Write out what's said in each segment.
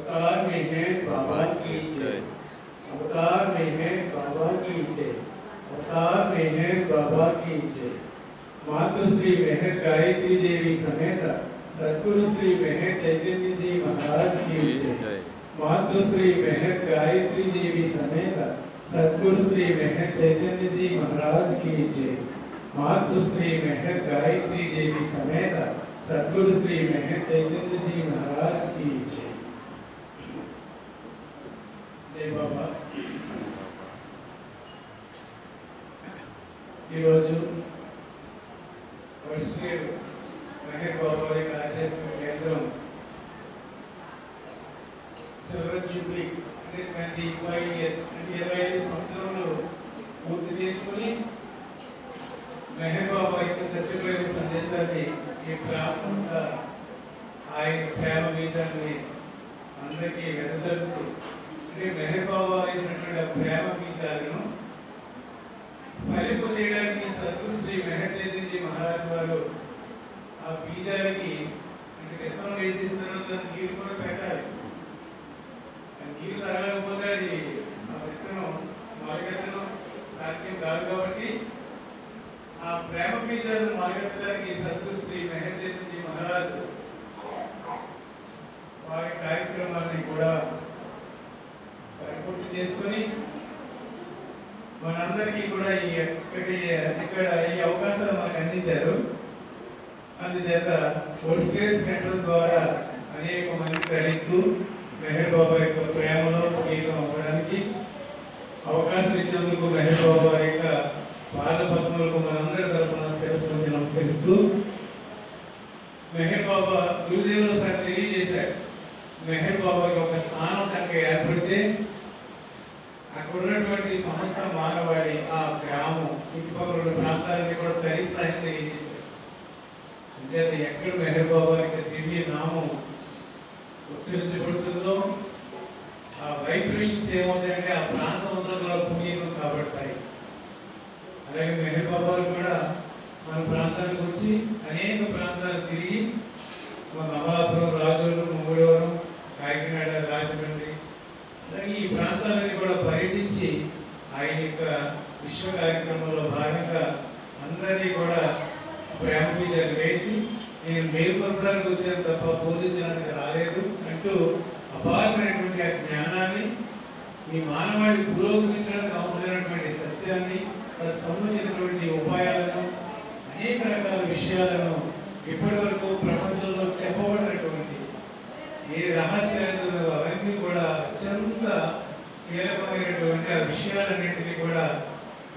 अवतार में है बाबा की जय, अवतार में है बाबा की जय, अवतार में है बाबा की जय। मातुश्री मेहर गायत्री देवी समेत सद्गुरु श्री मेहर चैतन्य जी महाराज की जय। मातुश्री मेहर गायत्री देवी समेत सद्गुरु श्री मेहर चैतन्य जी महाराज की जय। मातुश्री मेहर गायत्री देवी समेत सद्गुरु श्री मेहर चैतन्य जी महाराज की जय। जय बाबा। मेहर बाबा आध्यात्मिक केंद्र सिल्वर जुबली 25 years 25 సంవత్సరాలు పూర్తి చేసుకుని మెహర్ బాబా యొక్క సత్యమైన సందేశాన్ని ఈ ప్రాంతంత ఆయన ప్రేమ బీజాన్ని అందరికీ వెదజల్లుతూ అంటే మెహర్ బాబా వేసినటువంటి ప్రేమ బీజాలను ఫలింపజేయడానికి సద్గురు శ్రీ మెహర్ చైతన్య మహారాజ్ వారు ఆ బీజానికి విత్తనం వేసేసిన దాన్ని నీరు కూడా పెట్టాలి. నీరు తాగకపోతే అది ఆ విత్తనం మొలకెత్తడం సాధ్యం కాదు. కాబట్టి ఆ ప్రేమ బీజాలను మొలకెత్తడానికి సద్గురు శ్రీ మెహర్ చైతన్య మహారాజు వారి కార్యక్రమాన్ని కూడా పరిపూర్తి చేసుకొని మనందరికీ కూడా ఇక్కడ ఈ అవకాశాలు మనకు అందించారు. అందుచేత ఫుడ్ స్టేజ్ సెంటర్ ద్వారా అనేక మంది ప్రజలకు మెహర్ బాబా యొక్క ప్రేమలో గీతం అవ్వడానికి అవకాశం ఇచ్చినందుకు మెహర్ బాబా యొక్క పాద పద్మలకు మనందరి తరఫున శిరస్సు నుంచి నమస్కరిస్తూ మెహర్ బాబా గురుదేవులు సార్ తెలియజేశారు. మెహర్ బాబాకి ఒక స్థానం కనుక ఏర్పడితే అక్కడ ఉన్నటువంటి సమస్త మానవాళి ఆ గ్రామం చుట్టుపక్కల ఉన్న ప్రాంతాలన్నీ కూడా తరిస్తాయని తెలియజేశారు. అంచేత ఎక్కడ మెహర్ బాబా యొక్క దివ్య నామం ఉచ్చరించబడుతుందో ఆ వైబ్రేషన్స్ ఏమవుతాయంటే ఆ ప్రాంతం అంతా కూడా పుణ్యం కాబడతాయి. అలాగే మెహర్ బాబాలు కూడా మన ప్రాంతానికి వచ్చి అనేక ప్రాంతాలు తిరిగి మన అమలాపురం, రాజోలు, మంగళవరం, కాకినాడ, రాజమండ్రి అలాగే ఈ ప్రాంతాలన్నీ కూడా పర్యటించి ఆయన యొక్క విశ్వ కార్యక్రమంలో భాగంగా అందరినీ కూడా ప్రేమ బీజాలు వేసి నేను మేల్కొల్పడానికి వచ్చాను తప్ప బోధించడానికి రాలేదు అంటూ అపారమైనటువంటి ఆ జ్ఞానాన్ని ఈ మానవాళి పురోగమించడానికి అవసరమైనటువంటి సత్యాన్ని దానికి సంబంధించినటువంటి ఉపాయాలను అనేక రకాల విషయాలను ఇప్పటి వరకు ప్రపంచంలో చెప్పబడినటువంటి ఏ రహస్యాలు అవన్నీ కూడా అత్యంత కీలకమైనటువంటి ఆ విషయాలన్నింటినీ కూడా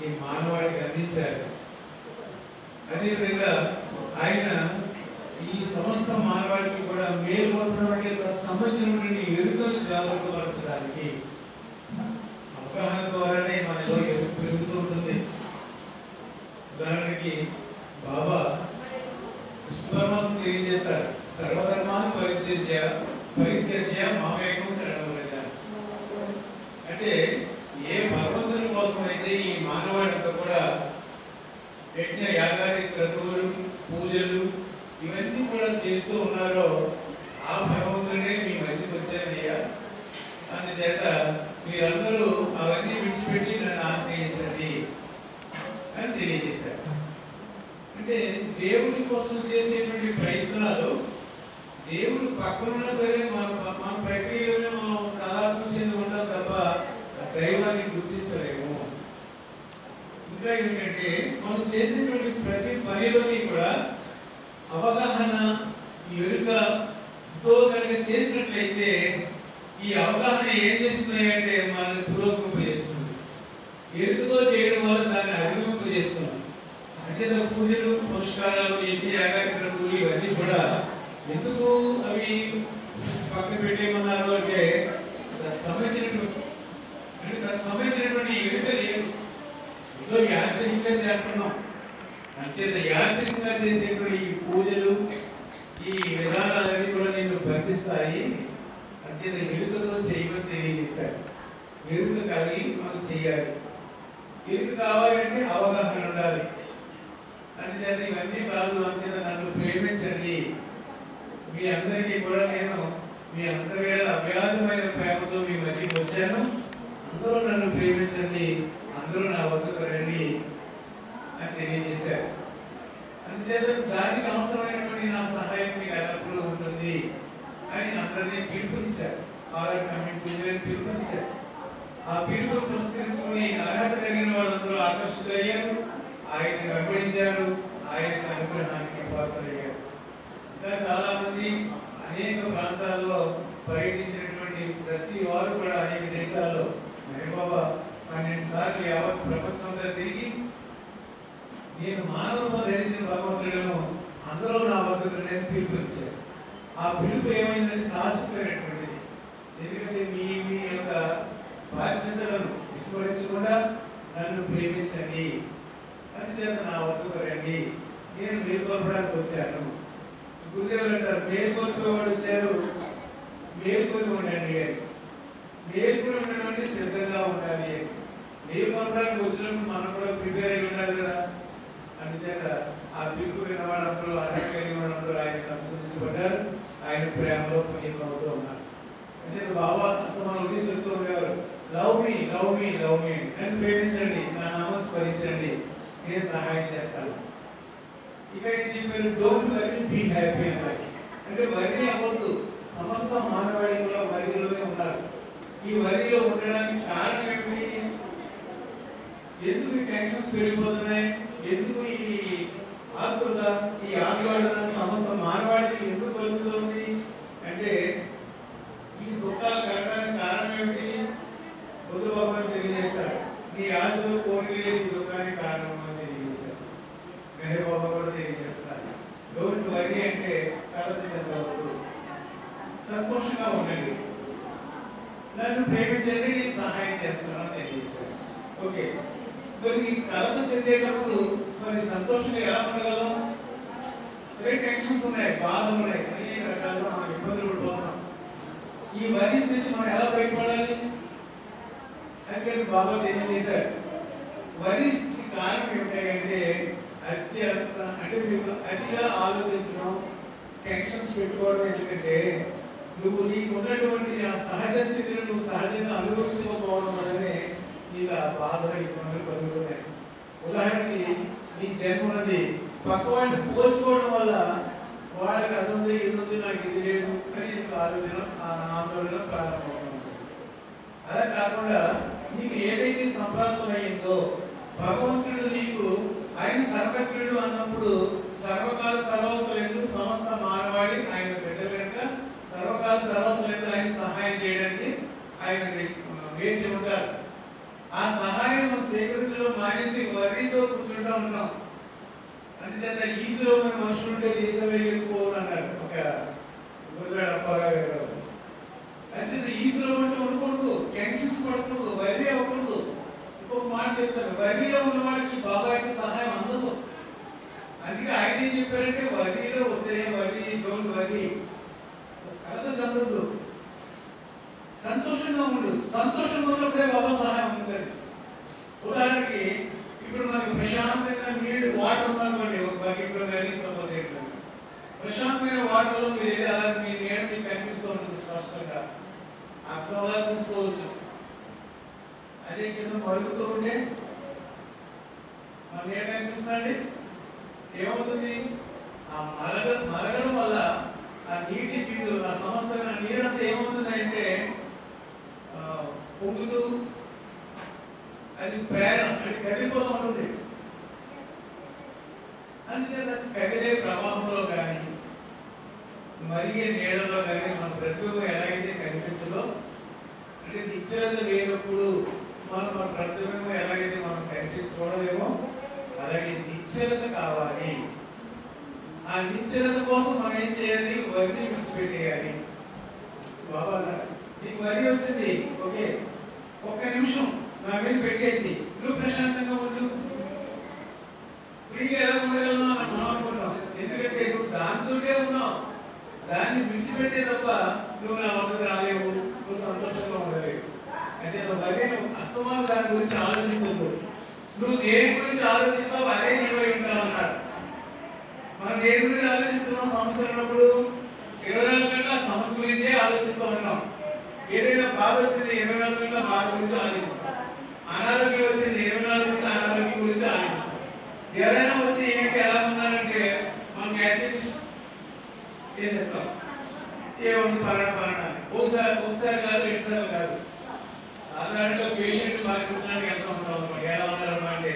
ఈ మానవాళికి అందించారు. అదేవిధంగా ఆయన ఈ సమస్త మానవాళికి కూడా మేల్కొల్పడానికి సంబంధించినటువంటి ఎరుకలు జాగ్రత్తపరచడానికి అవగాహన ద్వారానే మనలో ఎరుక పెరుగుతూ ఉంటుంది. ఉదాహరణకి బాబా కృష్ణ పరమాత్మ తెలియజేస్తారు, సర్వధర్మాన్ని పరిత్యజ్య మామేకం శరణం వ్రజ. అంటే ఏ భగవంతుని కోసం అయితే ఈ మానవాళితో కూడా యజ్ఞ యాగాది క్రతువులు, పూజలు ఇవన్నీ కూడా చేస్తూ ఉన్నారో ఆ భగవంతుడే మీ మధ్యకి వచ్చానయ్యా. అందుచేత మీరందరూ అవన్నీ విడిచిపెట్టి నన్ను ఆశ్రయించండి అని తెలియజేశారు. అంటే దేవుడి కోసం చేసేటువంటి ప్రయత్నాలు దేవుడు పక్కనున్నా సరే మన ప్రక్రియలోనే మనం తాదాత్మ్యం చెంది ఉంటాం తప్ప ఆ దైవాన్ని గుర్తించలేము. ఇంకా ఏంటంటే మనం చేసేటువంటి ప్రతి పనిలోని కూడా అవగాహన ఎరుకతో కనుక చేసినట్లయితే ఈ అవగాహన ఏం చేస్తున్నాయంటే మనల్ని పురోగమింపజేస్తుంది. ఎరుకతో చేయడం వల్ల దాన్ని అధిగమింపజేస్తుంది. అంటే పూజలు, పురస్కారాలు, యజ్ఞ యాగాగ్రతులు ఇవన్నీ కూడా ఎందుకు అవి పక్కన పెట్టేయమన్నారు అంటే దానికి సంబంధించినటువంటి ఎరుక లేదు. ఏదో యాంత్రికంగా చేస్తున్నాం. అంచేత యాంత్రికంగా చేసేటువంటి ఈ పూజలు, ఈ విధానాలన్నీ కూడా నిన్ను బంధిస్తాయి. అంచేత ఎరుకతో చేయమని తెలియజేశారు. ఎరుక కలిగి మనం చేయాలి. ఎరుక కావాలంటే అవగాహన ఉండాలి. అందుచేత ఇవన్నీ కాదు, అంచేత నన్ను ప్రేమించండి, మీ అందరికీ కూడా నేను మీ అంతర్వేళ అవ్యాధమైన ప్రేమతో మీ మధ్యకి వచ్చాను. అందరూ నన్ను ప్రేమించండి, అందరూ నా వద్దకు రండి అని తెలియజేశారు. అందుచేత దానికి అవసరమైనటువంటి నా సహాయం మీకు ఎల్లప్పుడూ ఉంటుంది అని అందరినీ పిలుపునిచ్చారు. ఆలయ కమిటీ పిలుపునిచ్చారు. ఆ పిలుపును పురస్కరించుకుని అర్హత కలిగిన వాళ్ళందరూ ఆకర్షితులయ్యారు, ఆయన్ని వెంబడించారు, ఆయనకు అనుగ్రహానికి పాత్రలయ్యారు. ఇంకా చాలా మంది అనేక ప్రాంతాల్లో పర్యటించినటువంటి ప్రతి వారు కూడా అనేక దేశాల్లో మెహర్ బాబా 12 సార్లు యావత్ ప్రపంచంలో తిరిగి నేను మానవ రూపం ధరించిన భగవంతులను అందరూ నా వద్దకు నేను పిలుపునిచ్చారు. ఆ పిలుపు ఏమైందంటే శాశ్వతమైనటువంటిది. ఎందుకంటే మీ మీ యొక్క బాధ్యతలను విస్మరించకుండా నన్ను ప్రేమించండి, అందుచేత నా వద్దకు రండి, నేను మేల్కొల్పడానికి వచ్చాను. గురుదేవులు అంటారు, మేల్కొల్పేవాడు వచ్చారు, మేల్కొని ఉండండి అని. మేల్కొని ఉండడం అంటే సిద్ధంగా ఉండాలి అని. మేల్కొల్పడానికి వచ్చినప్పుడు మనం కూడా ప్రిపేర్ అయి ఉండాలి కదా. అందుచేత ఆ పిలుపు విన్న వాళ్ళందరూ, అర్హత కలిగిన వాళ్ళందరూ ఆయనకు అనుసరించబడ్డారు, ఆయన ప్రేమలో పునీతమవుతూ ఉన్నారు. అందుచేత బాబా మనం ఒకటి చెప్తూ ఉండేవారు, లవ్ మీ లవ్ మీ లవ్ మీ, నన్ను ప్రేమించండి, నా నామస్మరించండి, నేను సహాయం చేస్తాను. ఇక ఏం చెప్పారు, డోంట్ వరీ బీ హ్యాపీ అన్నారు. అంటే వరి అవ్వద్దు, సమస్త మానవాళిలో వరిలోనే ఉన్నారు. ఈ వరిలో ఉండడానికి కారణం ఏమిటి? ఎందుకు ఈ టెన్షన్స్ పెరిగిపోతున్నాయి? ఎందుకు ఈ ఆతురత, ఈ ఆందోళన సమస్త మానవాళికి ఎందుకు కలుగుతుంది అంటే ఈ దుఃఖాలు కలగడానికి కారణం ఏమిటి? బుద్ధ బాబాను తెలియజేస్తారు, నీ ఆశలు కోరికలే ఈ దుఃఖానికి కారణం అని తెలియజేస్తారు. మెహర్ బాబా కూడా తెలియజేస్తారు, డోంట్ వరీ అంటే కలత చెందవద్దు, సంతోషంగా ఉండండి, నన్ను ప్రేమించండి, నీ సహాయం చేస్తున్నాను తెలియజేశారు. ఓకే, మరి కలత చెందేటప్పుడు మరి సంతోషంగా ఎలా ఉండగలం? సరే, టెన్షన్స్ ఉన్నాయి, బాధలు ఉన్నాయి, అనేక రకాలుగా మనం ఇబ్బందులు పడిపోతున్నాం. ఈ వరీస్ నుంచి మనం ఎలా బయటపడాలి అంటే బాబా తెలియజేశారు. వరీస్ కారణం ఏమిటంటే అత్యంత అంటే మీకు అతిగా ఆలోచించడం, టెన్షన్స్ పెట్టుకోవడం. ఎందుకంటే నువ్వు నీకు ఉన్నటువంటి ఆ సహజ స్థితిని నువ్వు సహజంగా అనుభవించకపోవడం వల్లనే నీకు ఆ బాధలు ఇబ్బందులు కలుగుతున్నాయి. ఉదాహరణకి నీ జన్మ ఉన్నది, పక్క వాళ్ళని పోల్చుకోవడం వల్ల వాళ్ళకి అది ఉంది ఇది ఉంది నాకు ఇది లేదు అని నీకు ఆలోచన ఆందోళన ప్రారంభమవుతుంది. అదే కాకుండా నీకు ఏదైతే సంప్రాప్తమైందో భగవంతుడు నీకు ఆయన సర్వజ్ఞుడు అన్నప్పుడు సర్వకాల సర్వస్వలేదు సమస్త మానవాళి ఆయన బిడ్డలు కనుక సర్వకాల సర్వస్వలేదు ఆయన సహాయం చేయడానికి ఆయన వేచి ఉంటారు. ఆ సహాయం స్వీకరించడం మానేసి వరితో కూర్చుంటూ ఉంటాం. అందుచేత ఈశ్వరమైన మనుషులుంటే దేశం వెళ్ళిపోవడం అన్నారు ఒక గురుగాడు అప్పారావు గారు. అందుచేత ఈశ్వరం అంటే ఉండకూడదు, టెన్షన్స్ పడకూడదు, వరి అవ్వకూడదు. ఇంకొక మాట చెప్తాను, వరిలో ఉన్న వాడికి బాబాకి సహాయం అందదు. అందుకే ఆయన ఏం చెప్పారంటే వరిలో వద్దే, వరి డోంట్ వరి, కలత చెందొద్దు, సంతోషంగా ఉండు. సంతోషంగా ఉన్నప్పుడే బాబా సహాయం అందుతుంది. ఉదాహరణకి ఇప్పుడు మనకి ప్రశాంతంగా నీళ్ళు వాటర్ ఉందనుకోండి, ఒక బకెట్లో కానీ సపోజ్ ప్రశాంతమైన వాటర్లో మీరు వెళ్ళి అలా మీ నీడ మీకు కనిపిస్తూ ఉంటుంది స్పష్టంగా, అర్థంలా చూసుకోవచ్చు. అదే కింద మరుగుతూ ఉంటే మన నీడ కనిపిస్తుందండి, ఏమవుతుంది? ఆ మరగడం వల్ల ఆ నీటి బిందు ఆ సమస్తమైన నీరంతా ఏమవుతుంది అంటే పొంగుతూ అది ప్రేరణ అంటే కదిలిపోతూ ఉంటుంది. అందుచేత కదిలే ప్రవాహంలో కానీ మరిగే నీళ్ళలో కానీ మన ప్రతిబింబం ఎలాగైతే కనిపించదో, అంటే నిశ్చలత లేనప్పుడు మన ప్రతిబింబం ఎలాగైతే మనం చూడలేమో అలాగే నిశ్చలత కావాలి. ఆ నిశ్చలత కోసం మనం ఏం చేయాలి? వరిని విడిచిపెట్టేయాలి. బాబా అన్నారు, నీకు వరి వచ్చింది, ఓకే, ఒక్క నిమిషం నా మీద పెట్టేసి నువ్వు ప్రశాంతంగా ఉండు. ఫ్రీగా ఎలా ఉండగలను అని మనం అనుకుంటాం. ఎందుకంటే నువ్వు దాంతోటే ఉన్నావు, దాన్ని విడిచిపెడితే తప్ప నువ్వు నా వద్దకు రాలేవు, నువ్వు సంతోషంగా ఉండలేవు. అయితే వరి నువ్వు అస్తమానం దాని గురించి ఆలోచించదు. నువ్వు దేని గురించి ఆలోచిస్తావు అదే నీవై ఉంటావు అన్నారు. మనం దేని గురించి ఆలోచిస్తున్నాం? సమస్యలు ఉన్నప్పుడు 24 గంటల సమస్య గురించే ఆలోచిస్తూ ఉంటాం. ఏదైనా బాధ వచ్చింది 24 గంటల బాధ గురించి ఆలోచిస్తాం. అనారోగ్యం వచ్చింది 24 గంటల అనారోగ్యం గురించి ఆలోచిస్తాం. ఎవరైనా వచ్చి ఏంటి ఎలా ఉన్నారంటే మనం యాసిడ్ వేసేస్తాం, ఏముంది పలానా ఒకసారి కాదు 2 సార్లు కాదు. సాధారణంగా పేషెంట్ బాధించడానికి వెళ్తూ ఉంటాం అనుకోండి, ఎలా ఉన్నారమ్మా అంటే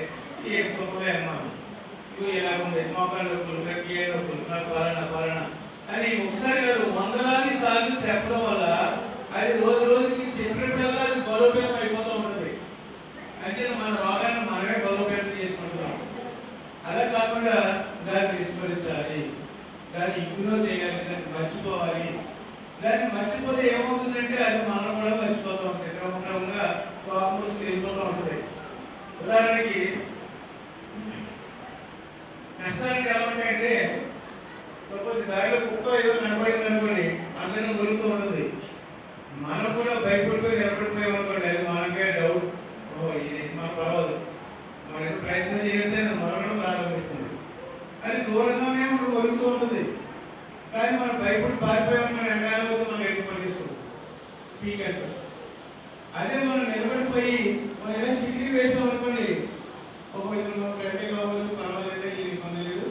ఏ సొప్పలే అమ్మా, ఇవి ఎలా ఉంది, మోకాళ్ళ నొప్పులు, కీళ్ళ నొప్పులు, నాకు పలానా అని ఒకసారి కాదు వందలాది సార్లు చెప్పడం వల్ల అది రోజుకి చెప్పినప్పుడల్లా అది బలోపేతం అయిపోతూ ఉంటుంది. అయితే మన రోగాన్ని మనమే బలోపేతం చేసుకుంటున్నాం. అలా కాకుండా దాన్ని విస్మరించాలి, దాన్ని ఇగ్నోర్ చేయాలి, దాన్ని మర్చిపోవాలి. దాన్ని మర్చిపోతే ఏమవుతుందంటే అది మనం కూడా మర్చిపోతూ ఉంటుంది, క్రమంగా కోపముసుకు వెళ్ళిపోతూ ఉంటుంది. ఉదాహరణకి కష్టానికి ఎలా ఉంటాయంటే, సపోజ్ దారిలో కుక్క ఏదో కనపడింది అనుకోండి, అందరినీ మురుగుతూ ఉంటుంది. మనం కూడా భయపడిపోయి నిలబడిపోయాం అనుకోండి, అది మనకే డౌట్, ఇది మనకు పర్వాలేదు, మనం ఏదో ప్రయత్నం చేస్తే మరణం ప్రారంభిస్తుంది. అది దూరంగానే ఒరుగుతూ ఉంటుంది. కానీ మనం భయపడి పారిపోయామని వెనకాల మనం ఎదురు పట్టిస్తుంది, పీకేస్తాం. అదే మనం నిలబడిపోయి మనం ఎలా చిటికి వేస్తాం అనుకోండి, ఒక ఇద్దరు మాకు గంటే కావాలి, పర్వాలేదు, ఇది ఇబ్బంది లేదు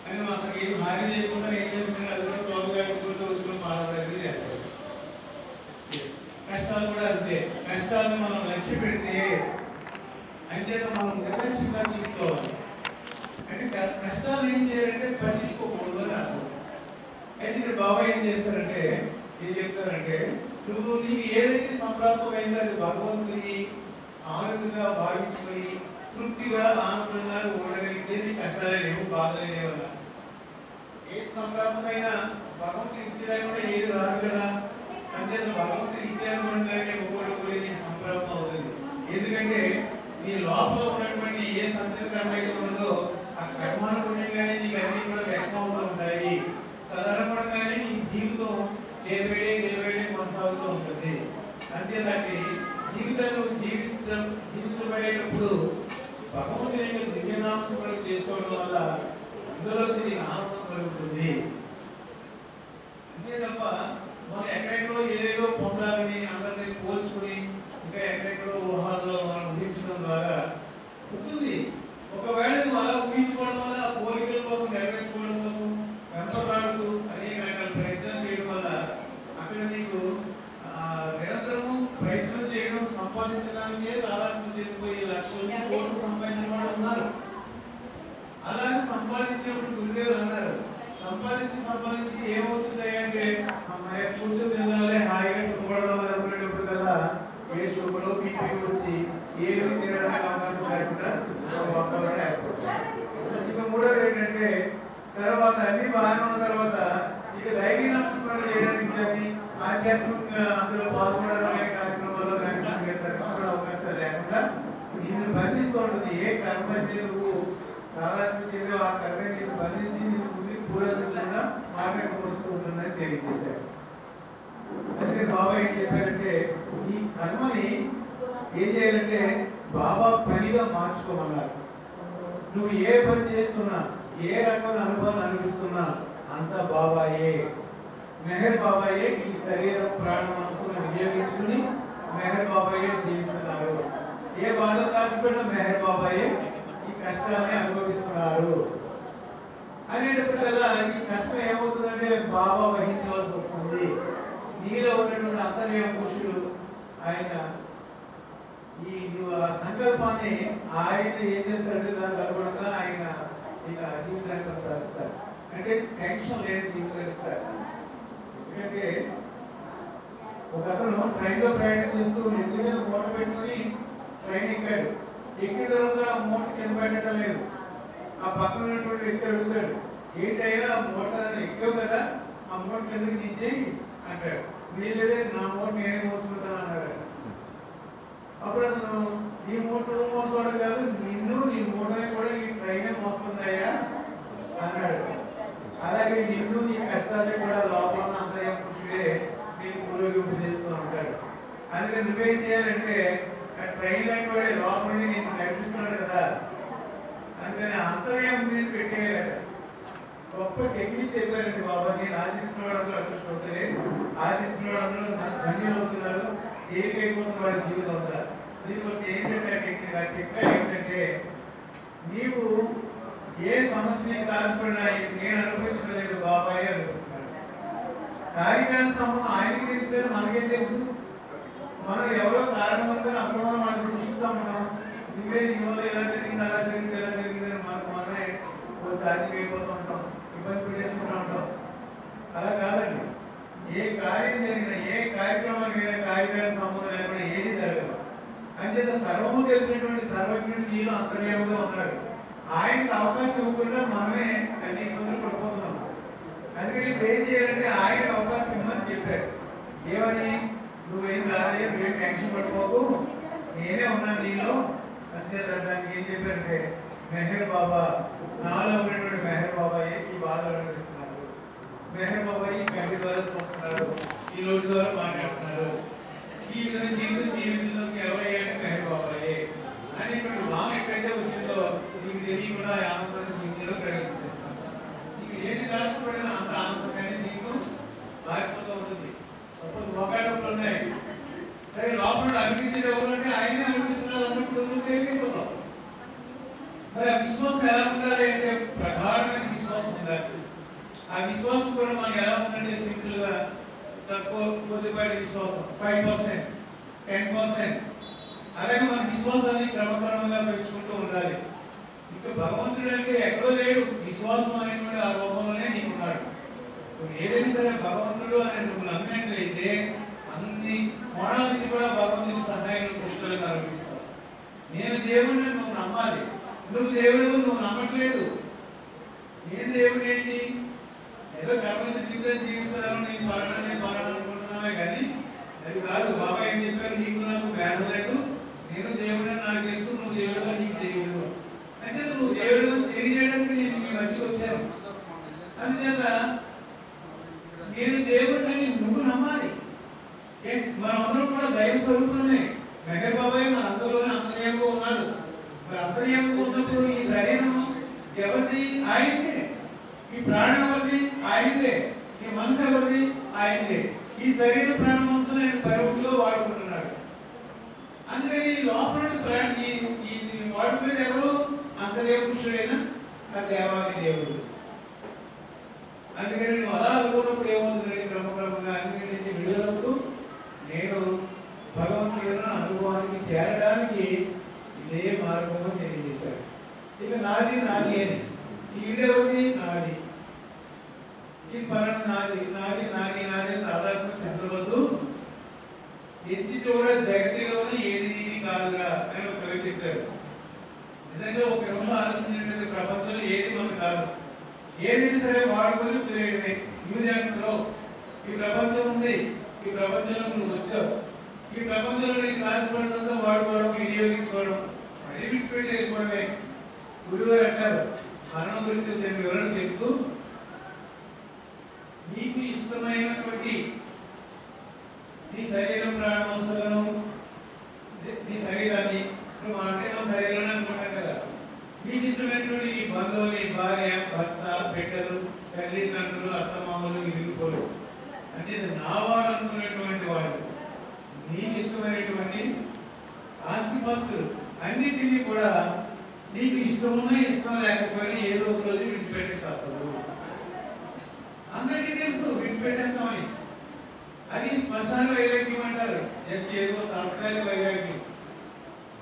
అని అతనికి హాని చేయకుండా ఏం చేస్తుంటే అది కూడా తోలుగా వచ్చుకుని బాధపడి చేస్తారు. కష్టాలు కూడా అంతే. కష్టాలను మనం లక్ష్య పెడితే అంచేత మనం నిర్లక్ష్యంగా తీసుకోవాలి. అంటే కష్టాలు ఏం చేయాలంటే పట్టించుకోకూడదు అని అర్థం. అయితే ఇక్కడ బాబా ఏం చేస్తారంటే, ఏం చెప్తారంటే, నువ్వు నీకు ఏదైతే సంప్రాప్తమైందో అది భగవంతుని ఆనందంగా భావించుకొని తృప్తిగా ఆనందంగా ఉండగలిగితే నీ కష్టాలే లేవు, బాధలే లేవు. ఏది సంప్రాప్తమైనా భగవంతుని ఇచ్చేదాకా కూడా ఏది రాదు కదా. అంచేత భగవంతుని ఇచ్చేయకుండానే ఒక్కొక్కటి నీకు సంప్రాప్తం అవుతుంది. ఎందుకంటే నీ లోపల ఉన్నటువంటి ఏ సంచిత కర్మ అయితే ఉన్నదో ఆ కర్మానుగుణంగానే నీకు అన్ని కూడా వ్యక్తం అవుతూ ఉంటాయి. తదనుగుణంగానే నీ జీవితం డే బై డే కొనసాగుతూ ఉంటుంది. అంతేలాంటి జీవితాన్ని జీవించబడేటప్పుడు భగవంతుని యొక్క దివ్యనామస్మరణ చేసుకోవడం వల్ల అందులో నీకు ఆనందం కలుగుతుంది. అంతే తప్ప మనం ఎక్కడెక్కడో ఏదేదో పొందాలని అందరినీ పోల్చుకుని ఇంకా ఎక్కడెక్కడో ఊహాల్లో మనం ఊహించడం ద్వారా ఉంటుంది. ఒకవేళ నువ్వు అలా ఊహించుకోవడం వల్ల ఆ కోరికల కోసం నెరవేర్చుకోవడం కోసం వెంపరాడుతూ అనేక రకాల ప్రయత్నాలు చేయడం వల్ల అక్కడ నీకు నిరంతరము ప్రయత్నం చేయడం సంపాదించడానికే దాదాపు చెడిపోయి లక్షలు కోట్లు సంపాదించిన వాళ్ళు ఉన్నారు. అలాగే సంపాదించినప్పుడు గురుదేవులు అన్నారు, సంపాదించి ఏమవుతుంది అంటే కూర్చొని తినాలి, హాయిగా సుఖపడదాం అనుకునేటప్పుడు కల్లా ఏ షుగరు బీపీ వచ్చి ఏమి తినడానికి అవకాశం లేకుండా వాతావరణం ఏర్పడుతుంది. ఇక మూడోది ఏంటంటే, తర్వాత అన్ని బాగానే ఉన్న తర్వాత ఇక దైవీ నామస్మరణ చేయడానికి కానీ ఆధ్యాత్మికంగా అందులో పాల్గొనడానికి కార్యక్రమాల్లో కానీ కూడా అవకాశాలు లేకుండా నిన్ను బంధిస్తూ ఉంటుంది. ఏ కర్మ అయితే నువ్వు దాదాపు చేయో ఆ కర్మ నిన్ను బంధించి నిన్ను ముందుకు పూరించకుండా మార్గం వస్తూ ఉంటుందని తెలియజేశారు. అందుకే బాబా ఏం చెప్పారంటే, ఈ కర్మని ఏం చేయాలంటే బాబా పనిగా మార్చుకోమన్నారు. నువ్వు ఏ పని చేస్తున్నా, ఏ రకమైన అనుభవాన్ని అనిపిస్తున్నా అంతా బాబాయే, మెహర్ బాబాయే. ఈ శరీరం ప్రాణ మనసును వినియోగించుకుని మెహర్ బాబాయే జీవిస్తున్నారు. ఏ బాధ దాచిపెట్టిన మెహర్ బాబాయే ఈ కష్టాన్ని అనుభవిస్తున్నారు అనేటప్పటికల్లా ఈ కష్టం ఏమవుతుందంటే బాబా వహించవలసి వస్తుంది. నీలో ఉన్నటువంటి అంతర్య పురుషుడు ఆయన ఈ సంకల్పాన్ని ఆయన ఏం చేస్తారంటే దానికి అనుగుణంగా ఆయన ఇక జీవితాన్ని కొనసాగిస్తారు. అంటే టెన్షన్ లేని జీవితాన్ని ఇస్తారు. ఎందుకంటే ఒక అతను ట్రైన్లో ప్రయాణం చేస్తూ నెత్తి మీద మూట పెట్టుకుని ట్రైన్ ఎక్కాడు. ఎక్కిన తర్వాత ఆ మూట కింద పెట్టడం లేదు. ఆ పక్కన ఉన్నటువంటి వ్యక్తి అడుగుతాడు, ఏంటయ్యా మూట ఎక్కావు కదా, ఆ మూట కిందకి దించేయి అంటాడు. వీళ్ళేదే నా మూట నేనే మోసుకుంటాను అన్నాడు. అప్పుడు అతను నీ మూట మోసుకోవడం కాదు, నిన్ను నీ మూటని కూడా ఈ ట్రైనే మోస్తుందయ్యా అన్నాడు. అలాగే నిన్ను నీ కష్టాన్ని కూడా లోపల అంతర్య పురుషుడే నీకు పురోగింపు చేస్తూ ఉంటాడు. అందుకని నువ్వేం చేయాలంటే ట్రైన్ లాంటి వాడే లోపల నేను నడిపిస్తున్నాడు కదా, అందుకని అంతర్యం మీద పెట్టేయాలట. గొప్ప టెక్నిక్ చెప్పారండి బాబా. నేను ఆచరించిన వాడు అదృష్టవంతులే. ఆదిత్యులు అందరూ ధన్యులు అవుతున్నారు, ఏకైపోతున్న వాడి జీవితం అంతా. దీనికి ఏంటంటే టెక్నిక్ చెప్పారు ఏంటంటే, నీవు ఏ సమస్యని దాచిపడినా నేను అనుభవించలేదు బాబాయ్ అనిపిస్తున్నాడు. కార్యకారణ సంబంధం ఆయనకి తెలిస్తే మనకేం తెలుసు? మనం ఎవరో కారణం అనుకుని అక్కడ మనం దృష్టిస్తూ ఉంటాం. నువ్వే నీ వల్ల ఎలా జరిగింది అలా జరిగింది ఎలా జరిగింది అని మనమే ఛార్జింగ్ అయిపోతూ ఉంటాం, ఇబ్బంది పెట్టేసుకుంటూ ఉంటాం. అలా కాదండి. ఏ కార్యం జరిగినా, ఏ కార్యక్రమానికి కార్యకారణ సంబంధం లేకుండా ఏది జరగదు. అంచేత సర్వము తెలిసినటువంటి సర్వజ్ఞుడు నీలో అంతర్యాముగా ఉన్నాడు. ఆయనకు అవకాశం ఇవ్వకుండా మనమే అన్ని ఇబ్బందులు పడిపోతున్నాం. అందుకని ఇప్పుడు ఏం చేయాలంటే ఆయనకు అవకాశం ఇవ్వమని చెప్పారు. ఏమని? నువ్వేం కాదయ్యా, నువ్వేం టెన్షన్ పడిపోకు, నేనే ఉన్నాను నీలో. అంచేత దానికి ఏం చెప్పారంటే, మెహర్ బాబా నాలో ఉన్నటువంటి మెహర్ బాబాయే ఈ బాధలు అనిపిస్తున్నారు. మెహర్ బాబాయ్ ఈ కంటి ద్వారా చూస్తున్నారు, ఈ నోటి ద్వారా మాట్లాడుతున్నారు. ఈ విధంగా జీవితంలోకి ఎవరయ్యాయంటే మెహర్ బాబాయే అనేటువంటి భావం ఎక్కడైతే వచ్చిందో నీకు తెలియకుండా ఆనందాన్ని జీవితంలో ప్రవేశిస్తాను. నీకు ఏది రాష్ట్రపడినా అంత ఆనందంగానే నీకు మారిపోతూ ఉంటుంది. సపోజ్ మొగాటంలో ఉన్నాయి, సరే లోపల అనిపించేది ఎవరంటే ఆయనే అనిపిస్తున్నారు అన్నప్పుడు నువ్వు తెలియకపోతావు. మరి ఆ విశ్వాసం ఎలా ఉండాలి అంటే ప్రగాఢమైన విశ్వాసం ఉండాలి. ఆ విశ్వాసం కూడా మనకి ఎలా ఉందంటే సింపుల్ గా తక్కువ కొద్దిపాటి విశ్వాసం 5%, 10%. అలాగే మన విశ్వాసాన్ని క్రమక్రమంగా పెంచుకుంటూ ఉండాలి. ఇంకా భగవంతుడు అంటే ఎక్కడో లేడు, విశ్వాసం అనేటువంటి ఆ రూపంలోనే నీకున్నాడు. నువ్వు ఏదైనా సరే భగవంతుడు అని నువ్వు నమ్మినట్లయితే అన్ని కోణాల నుంచి కూడా భగవంతుడి సహాయం పుష్కలంగా ఆరోపిస్తావు. నేను దేవుడిని నువ్వు నమ్మాలి. నువ్వు దేవుడు నువ్వు నమ్మట్లేదు. నేను దేవుడు ఏంటి? ఏదో కర్మని జీవిస్తాను, నేను అనుకుంటున్నావే కానీ అది కాదు. బాబా ఏం చెప్పారు? నీకు నాకు భేదం లేదు, నేను దేవుడు నాకు తెలుసు, నువ్వు దేవుడుగా నీకు తెలియదు. అంటే నువ్వు దేవుడు తెలియజేయడానికి నేను మీ మధ్యకి వచ్చాను. అందుచేత నేను దేవుడిని నువ్వు నమ్మాలి. మనం అందరం కూడా దైవ స్వరూపమే. మెహర్ బాబాయ్ మన అందరిలోనే అంతర్యాముగా ఉన్నాడు. మరి అంతర్యాముగా ఉన్నప్పుడు ఈ శరీరం ఎవరిది? ఆయనదే. ఈ ప్రాణం ఎవరిది? ఆయనదే. ఈ మనసు ఎవరిది? ఆయనదే. ఈ శరీర ప్రాణ మనసును ఆయన పరిమితిలో వాడుకుంటున్నాడు. అందుకని లోపల ఈ వాటి మీద ఎవరు? అంతర్య పురుషుడైన ఆ దేవాది దేవుడు. అందుకని నువ్వు అలా అనుకున్నప్పుడు ఏమవుతుందంటే క్రమక్రమంగా అన్నిటి నుంచి విడుదలవుతూ నేను భగవంతుడిన అనుభవానికి చేరడానికి ఇదే మార్గంలో తెలియజేశాడు. ఇక నాది నాది అని ఈ ఇదేవది నాది, ఈ పరణ నాది నాది నాది నాది అని దాదాపు చెప్పవద్దు. ఎత్తి చూడ జగతిలోనే ఏది నీది కాదురా అని ఒక కవి చెప్పారు. నిజంగా ఒక నిమిషం ఆలోచించినట్లయితే ప్రపంచంలో ఏది మనది కాదు. ఏదైనా సరే వాడుకొని వదిలేయడమే. Use and throw. ఈ ప్రపంచం ఉంది, ఈ ప్రపంచంలో నువ్వు వచ్చావు, ఈ ప్రపంచంలో నీకు రాసిపడినంతా వాడుకోవడం, వినియోగించుకోవడం, మళ్ళీ విడిచిపెట్టి వెళ్ళిపోవడమే. గురువు గారు అంటారు, మరణం గురించి వివరణ చెప్తూ, నీకు ఇష్టమైనటువంటి నీ శరీరం ప్రాణవంశాలను, నీ శరీరాన్ని ఇప్పుడు మనకే మన శరీరాన్ని అనుకుంటాం కదా, నీకు ఇష్టమైనటువంటి నీ బంధువులు, నీ భార్య, భర్త, బిడ్డలు, తల్లిదండ్రులు, అత్తమామలు, ఇరుగుపోలు అంటే నా వారు అనుకునేటువంటి వాళ్ళు, నీకు ఇష్టమైనటువంటి ఆస్తిపాస్తులు అన్నింటినీ కూడా నీకు ఇష్టమున్నా ఇష్టం లేకపోయినా ఏదో ఒక రోజు విడిచిపెట్టే తప్పదు. అందరికీ తెలుసు విడిచిపెట్టేస్తామని. అది శ్మశాన వైరాగ్యం అంటారు. జస్ట్ ఏదో తాత్కాలిక వైరాగ్యం.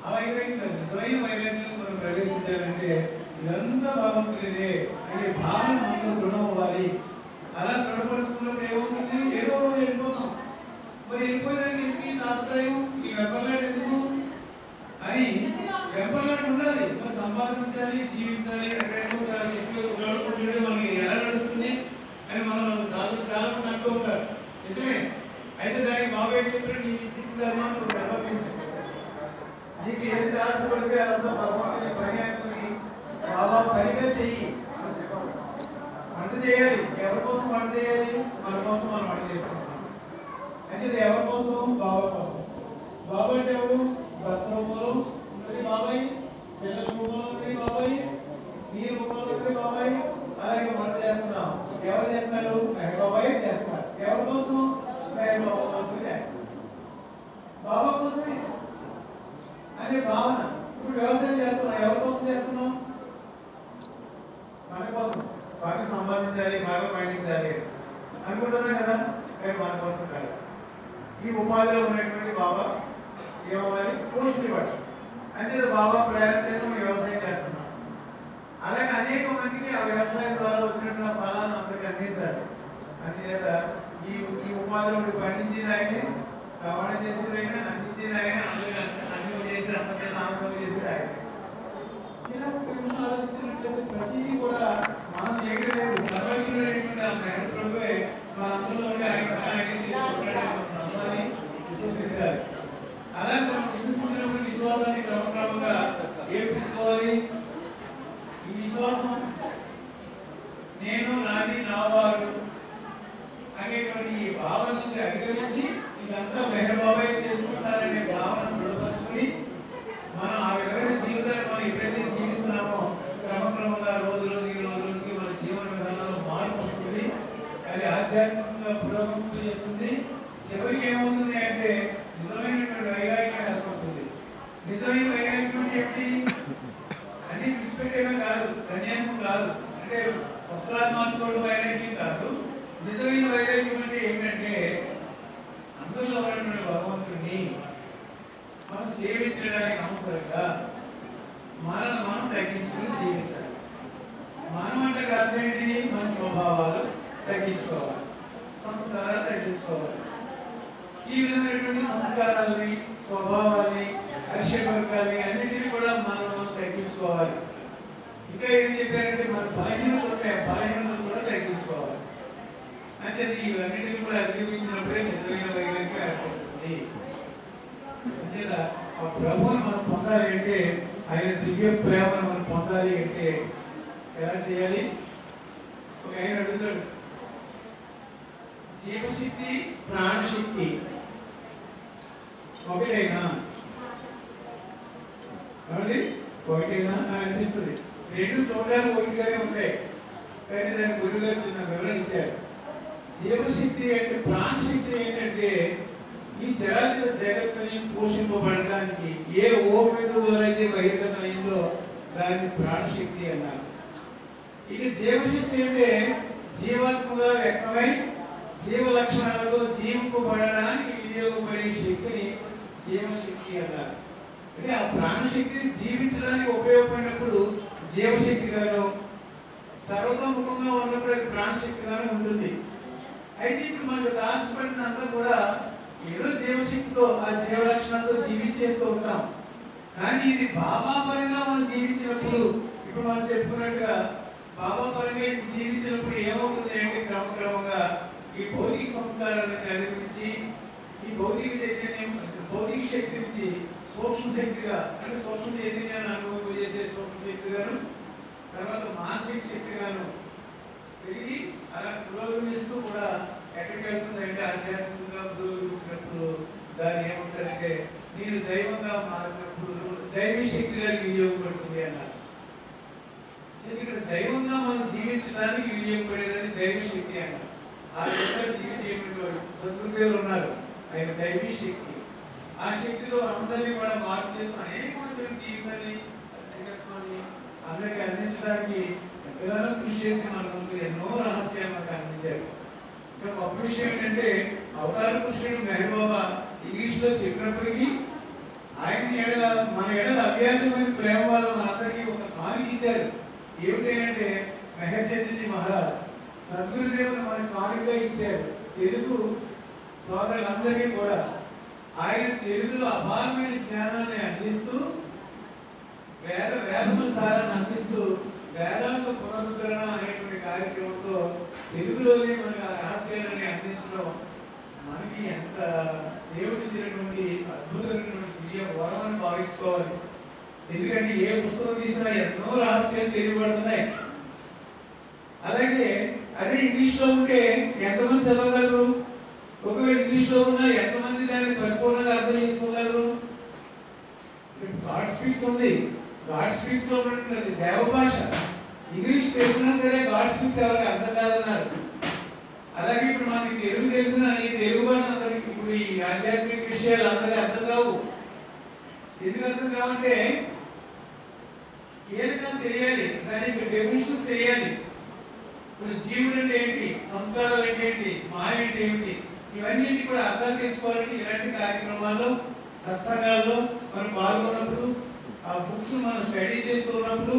ఆ వైరాగ్యం కాదు, నిజమైన వైరాగ్యం మనం ప్రవేశించాలంటే ఇదంతా భగవంతుడిదే అనే భావన మనలో దృఢం అవ్వాలి. అలా దృఢపరుచుకున్నప్పుడు ఏమవుతుంది? ఏదో రోజు వెళ్ళిపోతాం. మరి వెళ్ళిపోయేదానికి ఎందుకు ఈ తాత్కాయం, ఈ వెంపర్లాట ఎందుకు అని వెంపర్లాట ఉండాలి. మరి సంపాదించాలి, జీవించాలి, మనకి ఎలా నడుస్తుంది అని మనం చాలా మంది అంటూ ఉంటారు. నిజమే. అయితే దానికి బాబాయ్ చెప్పినట్టు నీకు ఇచ్చిన ధర్మాన్ని నువ్వు నిర్వర్తించు. నీకు ఏది ఆశపడితే అదంతా భగవంతుని పని అనుకుని బాబా పనిగా చెయ్యి. వంట చేయాలి. ఎవరి కోసం వంట చేయాలి? మన కోసం మనం వంట చేసుకుంటున్నాం. అంటే ఎవరి కోసం? బాబా కోసం. బాబా అంటే ఎవరు? భర్త రూపంలో ఉన్నది బాబాయ్, పిల్లల రూపంలో ఉన్నది బాబాయ్, నీ రూపంలో ఉన్నది బాబాయ్. అలాగే వంట చేస్తున్నాం. ఎవరు చేస్తారు? బాబాయ్ చేస్తారు. ఎవరి కోసం? కోసమే అనే భావన. ఇప్పుడు వ్యవసాయం చేస్తున్నాం, ఎవరి కోసం చేస్తున్నాం? మన కోసం. బాగా సంపాదించాలి, బాగా పండించాలి అనుకుంటున్నాం కదా, కానీ మన కోసం కాదు. ఈ ఉపాధిలో ఉన్నటువంటి బాబా ఏమవ్వాలి? పోషణ ఇవ్వాలి. అంటే బాబా ప్రయాణం చేస్తాం, వ్యవసాయం చేస్తున్నాం. అలాగే అనేక మందికి ఆ వ్యవసాయం ద్వారా వచ్చినటువంటి ఫలాలను అందరికీ అందించాలి. అందుచేత ఈ ఉపాధిలో పండించిన ఆయనే, రవాణా చేసేది అయినా, అందించిన ఆయన, అందరికీ అన్ని చేసి అందరికీ ఆనందం చేసేది ఆయన. ఇలా ఒక నిమిషం ఆలోచించినట్లయితే ప్రతిదీ కూడా మనం చేయడం లేదు. సర్వజ్ఞుడైనటువంటి ఆ ప్రభువే మనందరిలో ఉండి ఆయన విశ్వసించాలి. అలాగే మనం విశ్వసించినప్పుడు విశ్వాసాన్ని క్రమక్రమంగా ఏర్పించుకోవాలి. ఈ విశ్వాసం నేను, నాది, నా వారు అనేటువంటి ఈ భావన నుంచి అధిగమించి ఇదంతా మెహర్ బాబాయ్ చేసుకుంటారనే భావన దృఢపరుచుకుని మనం ఆ విధమైన జీవితాన్ని మనం ఎప్పుడైతే జీవిస్తున్నామో క్రమక్రమంగా రోజు రోజుకి మన జీవన విధానంలో మార్పు వస్తుంది. అది ఆధ్యాత్మికంగా పురోగతి చేస్తుంది. చివరికి ఏమవుతుంది అంటే నిజమైనటువంటి వైరాగ్యం ఏర్పడుతుంది. నిజమైన వైరాగ్యం ఏమిటి? అన్ని విడిచిపెట్టేమే కాదు, సన్యాసం కాదు, అంటే వస్త్రాలు మార్చుకోవడం వైరాగ్యం కాదు. నిజమైన వైరాగ్యం అంటే ఏమిటంటే అందులో ఉన్నటువంటి భగవంతుడిని మనం సేవించడానికి అవసరంగా మనల్ని మనం తగ్గించుకుని జీవించాలి. మనం అంటే అర్థం ఏంటి? మన స్వభావాలు తగ్గించుకోవాలి, సంస్కారాలు తగ్గించుకోవాలి. ఈ విధమైనటువంటి సంస్కారాలని, స్వభావాన్ని, హర్షవర్గాల్ని అన్నింటినీ కూడా మనం తగ్గించుకోవాలి. ఇంకా ఏం చెప్పారంటే మన బలహీనతలు ఉంటాయి, బలహీనతలు కూడా తగ్గించుకోవాలి. అంటే ఇవన్నిటిని కూడా అధిగమించినప్పుడే నిజమైన వైరాగ్యం ఏర్పడుతుంది. అంతేదా ఆ ప్రభువుని మనం పొందాలి అంటే, ఆయన దివ్య ప్రేమను మనం పొందాలి అంటే ఎలా చేయాలి? ఒక ఆయన అడుగుతాడు, జీవశక్తి ప్రాణశక్తి ఒకటేనా ఏమండి? ఒకటేనా అని అనిపిస్తుంది. రెండు చూడడానికి ఒకటిగానే ఉంటాయి, కానీ దాని గురుగారు చిన్న వివరణ ఇచ్చారు. జీవశక్తి అంటే, ప్రాణశక్తి ఏంటంటే ఈ చరాచర జగత్తుని పోషింపబడడానికి ఏ ఓపికతోనైతే బహిర్గతమైందో దాన్ని ప్రాణశక్తి అన్నారు. ఇక జీవశక్తి అంటే జీవాత్మగా వ్యక్తమై జీవ లక్షణాలతో జీవింపబడడానికి వినియోగపడే శక్తిని జీవశక్తి అన్నారు. అంటే ఆ ప్రాణశక్తి జీవించడానికి ఉపయోగపడినప్పుడు జీవశక్తిగాను, సర్వతోముఖంగా ఉన్నప్పుడు అది ప్రాణశక్తిగాను ఉంటుంది. అయితే ఇప్పుడు మనకు దాచిపడినంతా కూడా ఏదో జీవశక్తితో, ఆ జీవ లక్షణాలతో జీవించేస్తూ ఉంటాం. కానీ ఇది బాబా పరంగా మనం జీవించినప్పుడు, ఇప్పుడు మనం చెప్పుకున్నట్టుగా బాబా పరంగా ఇది జీవించినప్పుడు ఏమవుతుంది అంటే క్రమక్రమంగా ఈ భౌతిక సంస్కారాన్ని అధిగమించి ఈ భౌతిక చైతన్యం, భౌతిక శక్తి నుంచి సూక్ష్మ శక్తిగా, అంటే సూక్ష్మ చైతన్యాన్ని అనుభవం చేసే సూక్ష్మ శక్తిగాను, తర్వాత మానసిక శక్తిగాను పెరిగి అలా పురోగమిస్తూ కూడా ఎక్కడికి వెళ్తుంది అంటే ఆధ్యాత్మికంగా పురోగమించినప్పుడు దాన్ని ఏముంటుందంటే నేను దైవంగా మారినప్పుడు దైవీ శక్తిగా వినియోగపడుతుంది అన్నారు. ఇక్కడ దైవంగా మనం జీవించడానికి వినియోగపడేదని దైవీ శక్తి అన్నారు. ఆ విధంగా జీవించేటువంటి సద్గురుదేవులు ఉన్నారు, ఆయన దైవీ శక్తి. ఆ శక్తితో అందరినీ కూడా మార్పు చేసిన అనేకమైనటువంటి జీవితాన్ని, వ్యక్తిగత్వాన్ని అందరికీ అందించడానికి ఎంతగానో కృషి చేసి మన ముందు ఎన్నో రహస్యాలు మనకు అందించారు. ఇక్కడ గొప్ప విషయం ఏంటంటే అవతార పురుషుడు మెహర్ బాబా ఇంగ్లీష్లో చెప్పినప్పటికీ ఆయన మన ఎడల అవ్యాజమైన ప్రేమ వల్ల మనందరికీ ఒక కానుక ఇచ్చారు. ఏమిటి అంటే మెహర్ చంద్రజీ మహారాజ్ సద్గురుదేవుని మనకి కానుకగా ఇచ్చారు. తెలుగు సోదరులందరికీ కూడా ఆయన తెలుగులో అపారమైన జ్ఞానాన్ని అందిస్తూ, వేదముల సారాన్ని అందిస్తూ వేదాంత పునరుద్ధరణ అనేటువంటి కార్యక్రమంతో తెలుగులోనే మనకి ఆ రహస్యాలని అందించడం మనకి ఎంత దేవుడిచ్చినటువంటి అద్భుతమైనటువంటి దివ్య వరం అని భావించుకోవాలి. ఎందుకంటే ఏ పుస్తకం తీసినా ఎన్నో రహస్యాలు తెలియబడుతున్నాయి. అలాగే అదే ఇంగ్లీష్లో ఉంటే ఎంతమంది చదవగలరు? ఒకవేళ ఇంగ్లీష్లో ఉన్నా ఎంతమంది దాన్ని పరిపూర్ణంగా అర్థం చేసుకోగలరు? గాడ్ స్పీక్స్ ఉంది, గాడ్ స్పీక్స్ లో ఉన్నటువంటి దేవ భాష. ఇంగ్లీష్ తెలిసినా సరే గాడ్ స్పీక్స్ ఎవరికి అర్థం కాదన్నారు. అలాగే ఇప్పుడు మనకి తెలుగు తెలిసిన ఈ తెలుగు భాష అందరికి ఇప్పుడు ఈ ఆధ్యాత్మిక విషయాలు అందరికీ అర్థం కావు. ఎందుకు అర్థం కావంటే కీలకం తెలియాలి, దానికి డెఫినిషన్స్ తెలియాలి. ఇప్పుడు జీవుడు అంటే ఏంటి, సంస్కారాలు అంటే ఏంటి, మాయ అంటే ఏమిటి, ఇవన్నీ కూడా అర్థాలు తెలుసుకోవాలంటే ఇలాంటి కార్యక్రమాల్లో సత్సంగాల్లో మనం పాల్గొన్నప్పుడు, ఆ బుక్స్ మనం స్టడీ చేస్తూ ఉన్నప్పుడు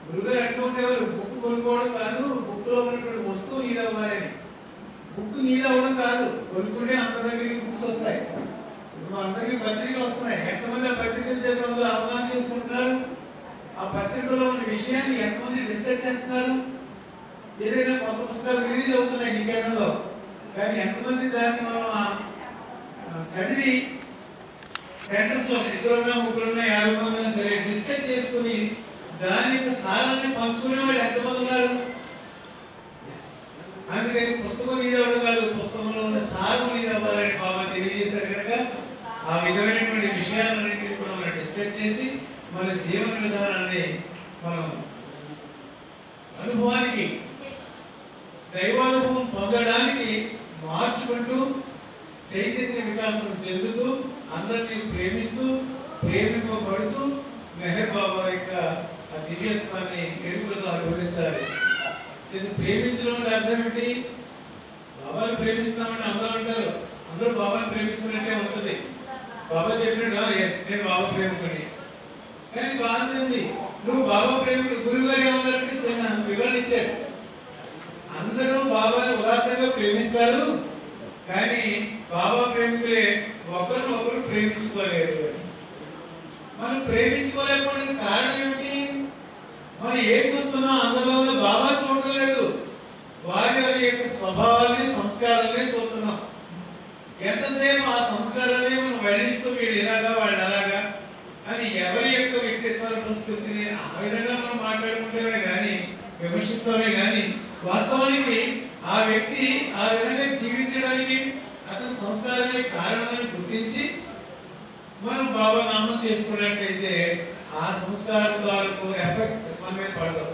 గురుగారు అంటుండేవారు, బుక్ కొనుక్కోవడం కాదు, బుక్లో ఉన్నటువంటి వస్తువు నీదవ్వాలని. బుక్ నీదవ్వడం కాదు, కొనుక్కుంటే అంత దగ్గరికి బుక్స్ వస్తాయి. ఇప్పుడు మన దగ్గరికి పత్రికలు వస్తున్నాయి, ఎంతమంది ఆ పత్రికల చేత అందులో అవగాహన చేసుకుంటున్నారు, ఆ పత్రికలో ఉన్న విషయాన్ని ఎంతమంది డిస్కస్ చేస్తున్నారు. ఏదైనా కొత్త పుస్తకాలు రిలీజ్ అవుతున్నాయి నికేతనంలో, కానీ ఎంతమంది దాన్ని మనం చదివి సెంటర్స్లో 2 3 50 మంది సరే డిస్కస్ చేసుకుని దాని యొక్క సారాన్ని పంచుకునే వాళ్ళు ఎంతమంది ఉన్నారు. అందుకని పుస్తకం మీద అవ్వడం కాదు, పుస్తకంలో ఉన్న సారం మీద అవ్వాలని బాబా తెలియజేశారు కనుక ఆ విధమైనటువంటి విషయాలన్నింటినీ కూడా మనం డిస్కస్ చేసి మన జీవన విధానాన్ని మనం అనుభవానికి దైవానుభవం పొందడానికి మార్చుకుంటూ చైతన్య వికాసం చెందుతూ అందరినీ ప్రేమిస్తూ ప్రేమింపబడుతూ మెహర్ బాబా యొక్క ఆ దివ్యత్వాన్ని ఎరుకతో అనుభవించాలి. ప్రేమించడం అంటే అర్థం ఏంటి? బాబాని ప్రేమిస్తామంటే అందరూ అంటారు, అందరూ బాబాని ప్రేమిస్తున్నట్టే ఉంటుంది. బాబా చెప్పినట్టు నేను బాబా ప్రేమికుని, కానీ బాగుంది నువ్వు బాబా ప్రేమికుడు. గురువు గారు ఏమన్నారంటే చిన్న వివరణ ఇచ్చారు, అందరూ బాబాని ఉదాత్తంగా ప్రేమిస్తారు, కానీ బాబా ప్రేమికులే ఒకరు ప్రేమించుకోలేరు. మనం ప్రేమించుకోలేకపోవడానికి కారణం ఏమిటి? మనం ఏం చూస్తున్నాం, అందులో బాబా చూడటం లేదు, వారి యొక్క స్వభావాన్ని సంస్కారాన్ని చూస్తున్నాం. ఎంతసేపు ఆ సంస్కారాన్ని మనం వర్ణిస్తూ వీళ్ళు ఇలాగా వాళ్ళు అలాగా అని ఎవరి యొక్క వ్యక్తిత్వాన్ని పుస్తకించి ఆ విధంగా మనం మాట్లాడుకుంటేనే కానీ విమర్శిస్తామే కానీ వాస్తవానికి ఆ వ్యక్తి ఆ విధంగా జీవించడానికి అతని సంస్కారమే కారణమని గుర్తించి మనం బాబా నామం చేసుకున్నట్టయితే ఆ సంస్కారం ద్వారా ఎఫెక్ట్ మన మీద పడదు.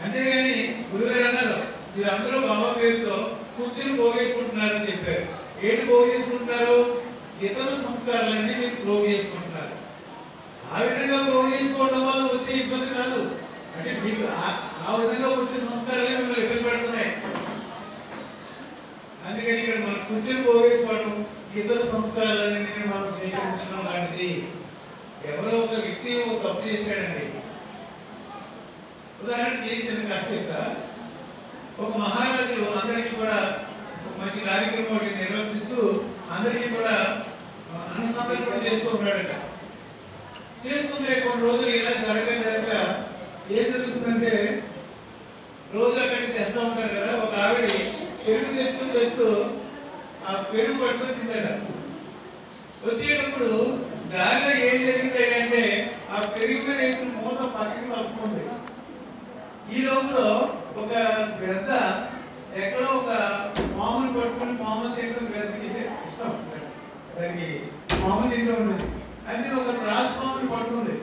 అంతేగాని గురుగారు అన్నారు మీరు అందరూ బాబా పేరుతో కూర్చుని పోగేసుకుంటున్నారని చెప్పారు. ఏంటి పోగు చేసుకుంటున్నారు? ఇతర సంస్కారాలన్నీ మీరు పోగు చేసుకుంటున్నారు. ఆ విధంగా పోగు చేసుకోవడం వల్ల వచ్చే ఇబ్బంది కాదు, అంటే మీకు ఆ విధంగా వచ్చే సంస్కారాలు మిమ్మల్ని ఇబ్బంది పెడుతున్నాయి. అందుకని ఇక్కడ మనం కూర్చొని పోగేసుకోవడం, ఇతర సంస్కారాలన్నింటినీ మనం స్వీకరించడం లాంటిది. ఎవరో ఒక వ్యక్తి ఒక తప్పు చేశాడండి. ఉదాహరణకి ఏం చిన్న కథ చెప్తా. ఒక మహారాజు అందరికీ కూడా మంచి కార్యక్రమం ఒకటి నిర్వర్తిస్తూ అందరికీ కూడా అన్నసంతర్పణ చేసుకుంటున్నాడట. చేసుకుంటే కొన్ని రోజులు ఇలా జరగ ఏం జరుగుతుందంటే రోజు అక్కడికి తెస్తూ ఉంటారు కదా, ఒక ఆవిడ పెరుగు తెస్తూ ఆ పెరుగు పట్టుకొచ్చిందట. వచ్చేటప్పుడు దారిలో ఏం జరిగింది అంటే ఆ పెరుగు మీద వేసిన మూత పక్కకి తప్పుకుంది. ఈ లోపల ఒక గ్రద్ద ఎక్కడో ఒక మామూలు పట్టుకుని మామూలు తింటూ గ్రద్దకి ఇష్టం, దానికి మామూలు తింటూ ఉన్నది. అయితే ఒక రాజస్వామిని పట్టుకుంది,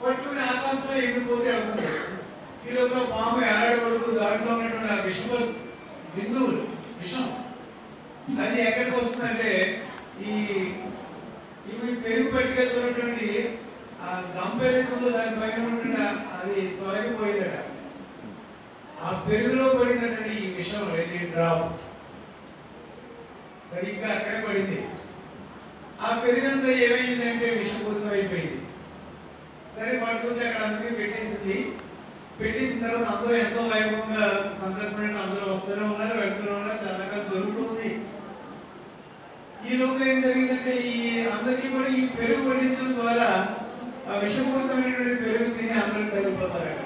పట్టుకుని ఆకాశంలో ఎగిరిపోతే వెళ్తుంది. ఈ లోపల పాము ఏడాడబడుతూ దాంట్లో ఉన్నటువంటి ఆ విషమ బిందువులు విషం అది ఎక్కడికి వస్తుందంటే ఇవి పెరుగు పట్టుకెళ్తున్నటువంటి ఆ గంప ఏదైతుందో దానిపైన ఉన్నటువంటి అది తొలగిపోయిందట. ఆ పెరుగులో పడిందటండి ఈ విషం, 2 డ్రాప్ సరిగ్గా అక్కడే పడింది. ఆ పెరుగంతా ఏమైందంటే విషపూరితం అయిపోయింది. సరే పట్టుకుంటే అక్కడ అందరికీ పెట్టేసింది. పెట్టేసిన తర్వాత అందరూ ఎంతో వైభవంగా సందర్భంగా అందరూ వస్తూనే ఉన్నారు, వెళ్తూనే ఉన్నారు, చాలా దొరుకుతుంది. ఈ లోపల ఏం జరిగిందంటే ఈ అందరికీ కూడా ఈ పెరుగు వడ్డించడం ద్వారా ఆ విషపూరితమైనటువంటి పెరుగు తిని అందరూ చనిపోతారట.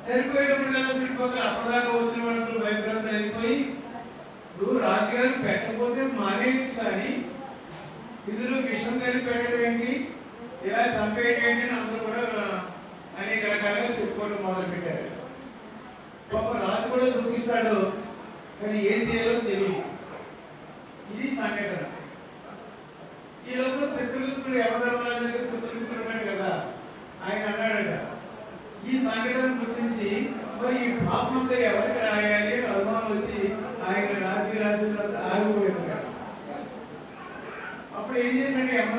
చనిపోయేటప్పుడు కదా చుట్టుపక్కల అప్పటిదాకా వచ్చిన వాళ్ళందరూ భయభ్రాంతులు అయిపోయి, ఇప్పుడు రాజుగారు పెట్టకపోతే మానేయచ్చు కానీ ఇందులో విషం కలిపి పెట్టడం ఏంటి, ఇలా చంపేయడం ఏంటి అని అందరూ కూడా అనేక రకాలుగా చెప్పుకోవడం మొదలుపెట్టారు. పాప రాజు కూడా దుఃఖిస్తాడు, కానీ ఏం చేయాలో తెలియదు. ఇది సంఘటన. ఈ లోపల చిత్రగుప్తుడు యమధర్మరాజు దగ్గర చిత్రగుప్తుడు ఉన్నాడు కదా, ఆయన అన్నాడట ఈ సంఘటన గుర్తించి మరి ఈ పాపంతో ఎవరికి రాయాలి అనుమానం వచ్చి ఆయన రాజు ఆగిపోయింది. అప్పుడు ఏం చేశాడు యమ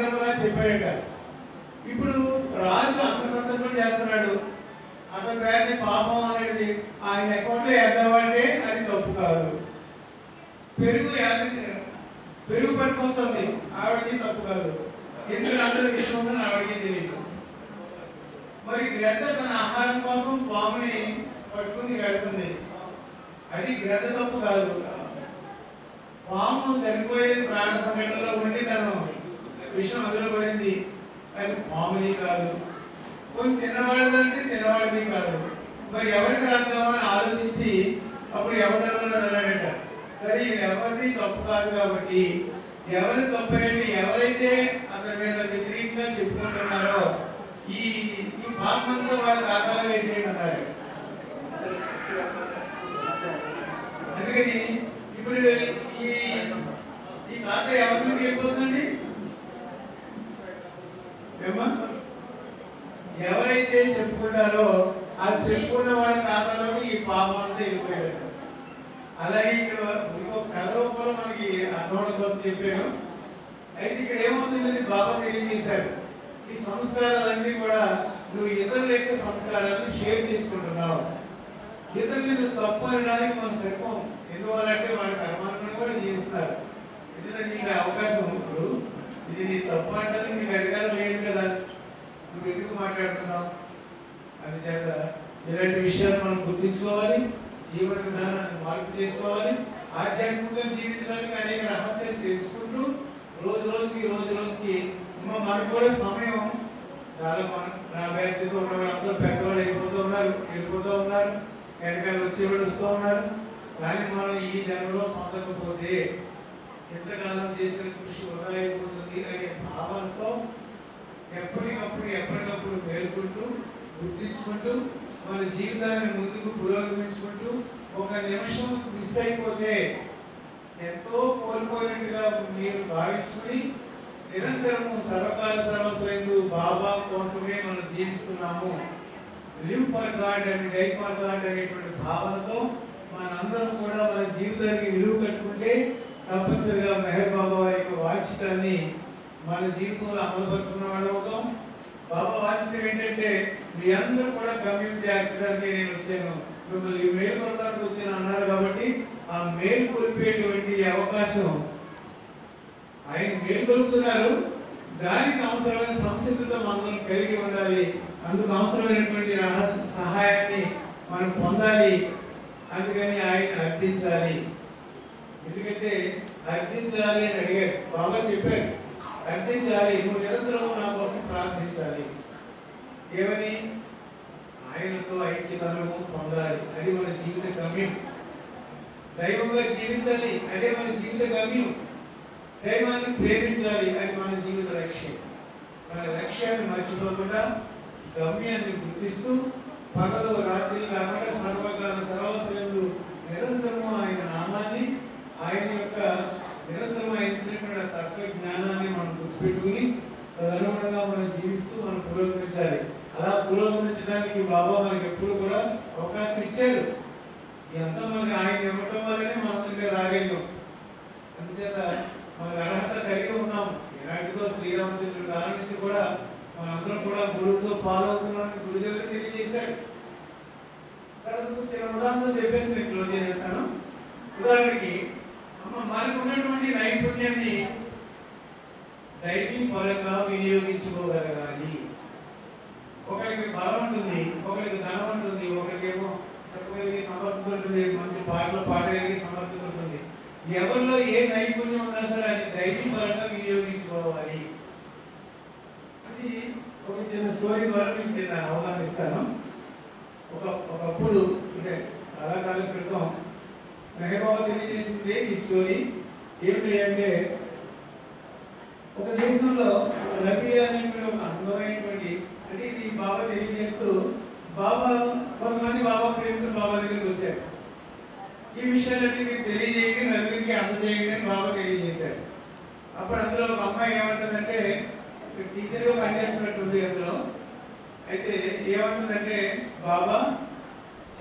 పెరుగు పట్టుకొస్తుంది, ఆవిడకి తప్పు కాదు. ఎందుకు అందరూ విషయం ఉందని ఆవిడకి తెలియదు. మరి గ్రద్ద తన ఆహారం కోసం పాముని పట్టుకుని వెళ్తుంది, అది గ్రద్ద తప్పు కాదు. పాము చనిపోయే ప్రాణ సంఘటనలో ఉండి తను విషయం వదిలిపోయింది, అది పాముది కాదు. కొన్ని తినవాళ్ళదంటే తినవాళ్ళది కాదు. మరి ఎవరికి రాద్దామని ఆలోచించి అప్పుడు ఎవరిలో అన్నాడట, సరే ఇది ఎవరిది తప్పు కాదు కాబట్టి ఎవరి తప్పు ఏంటి, ఎవరైతే అతని మీద వ్యతిరేకంగా చెప్పుకుంటున్నారో ఈ పాపంతో వాళ్ళ ఖాతాలో వేసేయండి అన్నారు. అందుకని ఇప్పుడు ఈ ఖాతా ఎవరి మీద వెళ్ళిపోతుందండి? ఎవరైతే చెప్పుకుంటారో అది చెప్పుకున్న వాళ్ళ ఖాతాలోకి ఈ పాపం అంతా వెళ్ళిపోయారు. అలాగే ఇక్కడ ఇంకొక కథ రూపంలో మనకి అర్థం కోసం చెప్పాను. అయితే ఇక్కడ ఏమవుతుందని బాబా తెలియజేశారు, ఈ సంస్కారాలన్నీ కూడా నువ్వు ఇతరుల యొక్క సంస్కారాలను షేర్ చేసుకుంటున్నావు. ఇతరులు నువ్వు తప్పు అనడానికి మన సరిపోం. ఎందువల్లంటే వాళ్ళ కర్మాలను కూడా జీవిస్తారు. ఇది నీకు అవకాశం. ఇప్పుడు ఇది నీ తప్పు అంటే నీకు అధికారం లేదు కదా, నువ్వు ఎందుకు మాట్లాడుతున్నావు? అందుచేత ఇలాంటి విషయాలు మనం గుర్తించుకోవాలి, జీవన విధానాన్ని మార్పు చేసుకోవాలి. ఆధ్యాత్మికంగా జీవించడానికి అనేక రహస్యాలు తెలుసుకుంటూ రోజు రోజుకి మనకు కూడా సమయం చాలా నా బ్యాచ్తో ఉన్న వాళ్ళందరూ పెద్దవాళ్ళు వెళ్ళిపోతూ ఉన్నారు, వెనకాల వచ్చేవాళ్ళు వస్తూ ఉన్నారు. కానీ మనం ఈ జన్మలో పొందకపోతే ఎంతకాలం చేసిన కృషి వృధా అయిపోతుంది అనే భావనతో ఎప్పటికప్పుడు మేల్కొంటూ గుర్తించుకుంటూ మన జీవితాన్ని ముందుకు పురోగమించుకుంటూ ఒక నిమిషం మిస్ అయిపోతే ఎంతో కోల్పోయినట్టుగా మీరు భావించుకుని నిరంతరము సర్వకాల సర్వస్వయందు బాబా కోసమే మనం జీవిస్తున్నాము, live for God and die for God అనేటువంటి భావనతో మనందరం కూడా మన జీవితానికి విలువ కట్టుకుంటే తప్పనిసరిగా మెహర్ బాబా వారి యొక్క వాచికాన్ని మన జీవితంలో అమలుపరుచుకున్న వాళ్ళు అవుతాం. బాబా వాచికం ఏంటంటే మీ అందరూ కూడా గమ్యం చేర్చడానికి నేను వచ్చాను, మిమ్మల్ని మేల్కొల్పడానికి వచ్చాను అన్నారు. కాబట్టి ఆ మేల్కొల్పేటువంటి అవకాశం ఆయన మేల్కొల్పుతున్నారు. దానికి అవసరమైన సంసిద్ధత మనం కలిగి ఉండాలి. అందుకు అవసరమైనటువంటి రహస్య సహాయాన్ని మనం పొందాలి. అందుకని ఆయన అర్థించాలి. ఎందుకంటే అర్థించాలి అని అడిగారు, బాబా చెప్పారు, అర్థించాలి, నువ్వు నిరంతరం నా కోసం ప్రార్థించాలి. ఏమని? ఆయనతో ఐక్యతను పొందాలి, అది మన జీవిత గమ్యం. దైవంగా జీవించాలి, అదే మన జీవిత గమ్యం. దైవాన్ని ప్రేమించాలి, అది మన జీవిత లక్ష్యం. మన లక్ష్యాన్ని మర్చిపోకుండా గమ్యాన్ని గుర్తిస్తూ పగలు రాత్రి కాకుండా సర్వకాల సర్వస్వయందు నిరంతరము ఆయన నామాన్ని, ఆయన యొక్క నిరంతరం ఇచ్చినటువంటి తత్వ జ్ఞానాన్ని మనం గుర్తుపెట్టుకుని తదనుగుణంగా మనం జీవిస్తూ మనం పురోగమించాలి. అలా పురోగమించడానికి బాబా మనకి ఎప్పుడు కూడా అవకాశం ఇచ్చాడు. ఇదంతా మనకి ఆయన ఇవ్వటం వల్లనే మనం దగ్గర రాగలిగాం. అందుచేత మనకు అర్హత కలిగి ఉన్నాం. ఈనాటితో శ్రీరామచంద్రుడి కాలం నుంచి కూడా మనందరం కూడా గురువుతో ఫాలో అవుతున్నామని గురుదేవులు తెలియజేశారు. తర్వాత చిన్న ఉదాహరణ చెప్పేసి నేను క్లోజ్ చేస్తాను. ఉదాహరణకి మనకు ఉన్నటువంటి నైపుణ్యాన్ని దైవీ పరంగా వినియోగించుకోగలగాలి. ఒకరికి బలం ఉంటుంది, ఒకరికి ధనం ఉంటుంది, ఒకరికేమో చెప్పగలిగే సమర్థత ఉంటుంది, మంచి పాటలు పాడగలిగే సమర్థత ఉంటుంది. ఎవరిలో ఏ నైపుణ్యం ఉన్నా సరే అది దైవీ పరంగా వినియోగించుకోవాలి. అది ఒక చిన్న స్టోరీ ద్వారా మీకు నేను అవగాహనిస్తాను. ఒకప్పుడు అంటే చాలా కాలం క్రితం మెహర్ బాబా తెలియజేసింది ఈ స్టోరీ. ఏమిటి అంటే, ఒక దేశంలో రవి అనేటువంటి ఒక అందమైనటువంటి, అంటే ఇది బాబా తెలియజేస్తూ కొంతమంది బాబా ప్రేమికులు బాబా దగ్గరికి వచ్చారు. ఈ విషయాలన్నీ మీకు తెలియజేయండి, నలుగురికి అందజేయండి అని బాబా తెలియజేశారు. అప్పుడు అందులో ఒక అమ్మాయి ఏమంటుందంటే, టీచర్గా పనిచేస్తున్నట్టుంది అందులో. అయితే ఏమంటుందంటే, బాబా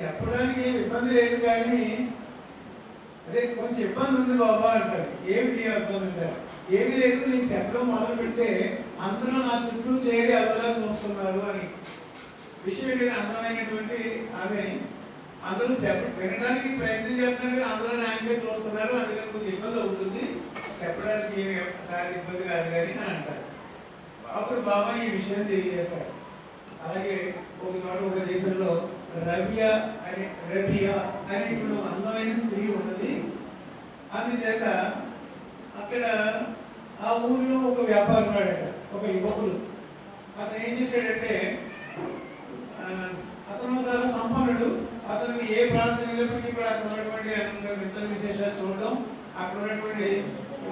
చెప్పడానికి ఏమి ఇబ్బంది లేదు, కానీ అదే కొంచెం ఇబ్బంది ఉంది బాబా అంటారు. ఏమిటి ఇబ్బంది అంటారు? ఏమీ లేదు, నేను చెప్పడం మొదలు పెడితే అందరూ నా చుట్టూ చేరి అదలా చూస్తున్నారు అని. విషయం ఏంటంటే, అందమైనటువంటి ఆమె అందరూ వినడానికి ప్రయత్నం చేస్తున్నారు, అందరూ న్యాయంగా చూస్తున్నారు, అందుకని కొంచెం ఇబ్బంది అవుతుంది, చెప్పడానికి ఇబ్బంది కాదు కానీ అని అంటారు. అప్పుడు బాబా ఈ విషయం తెలియజేస్తారు. అలాగే ఒక చోట ఒక దేశంలో రబియా అనేటువంటి అందమైన స్త్రీ ఉన్నది. అందుచేత అక్కడ ఆ ఊరిలో ఒక వ్యాపారం ఉన్నాడట, ఒక యువకుడు. అతను ఏం చేశాడంటే, అతను చాలా సంపన్నుడు. అతనికి ఏ ప్రాంతం వెళ్ళినప్పటికీ కూడా అక్కడ ఉన్నటువంటి వింత విశేషాలు చూడడం, అక్కడ ఉన్నటువంటి